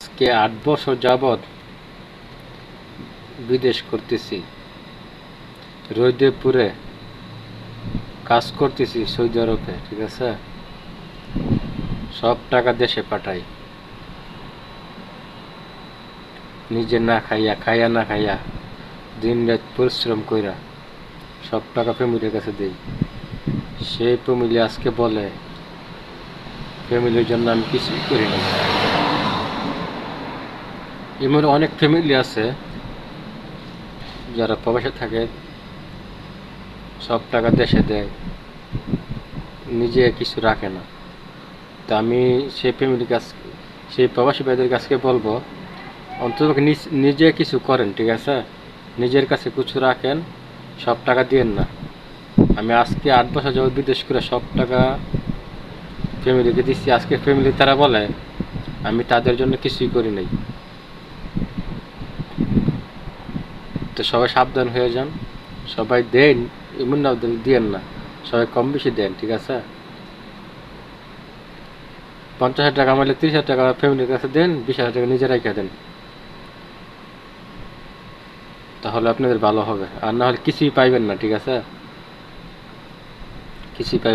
আজকে 8 বছর যাবৎ বিদেশ করতেছি, রোদে পুড়ে কাজ করতেছি সৌদি আরবে, ঠিক আছে। সব টাকা দেশে পাঠাই, নিজে না খাইয়া খাইয়া না খাইয়া দিন রাত পরিশ্রম কইরা সব টাকা ফ্যামিলির কাছে দেই। সেই ফ্যামিলি আজকে বলে ফ্যামিলির জন্য আমি কিছুই করি না। এমন অনেক ফ্যামিলি আছে যারা প্রবাসে থাকে, সব টাকা দেশে দেয়, নিজে কিছু রাখে না। তা আমি সেই ফ্যামিলির কাছ সেই প্রবাসী ভাইদের কাছকে বলবো অন্তত নিজে কিছু করেন, ঠিক আছে। নিজের কাছে কিছু রাখেন, সব টাকা দিয়েন না। আমি আজকে 8 বছর যাবত বিদেশ করে সব টাকা ফ্যামিলিকে দিচ্ছি। আজকে ফ্যামিলি তারা বলে আমি তাদের জন্য কিছুই করি নাই। তো সবাই সাবধান হয়ে যান, সবাই দেন, এমন না দিয়েন না, সবাই কম বেশি দেন, ঠিক আছে। 50,000 টাকা আমাদের 30,000 টাকা ফ্যামিলির কাছে দেন, 20,000 টাকা নিজে রেখে দেন, তাহলে আপনাদের ভালো হবে। আর না হলে কিছুই পাইবেন না, ঠিক আছে, কিছুই পাইবেন।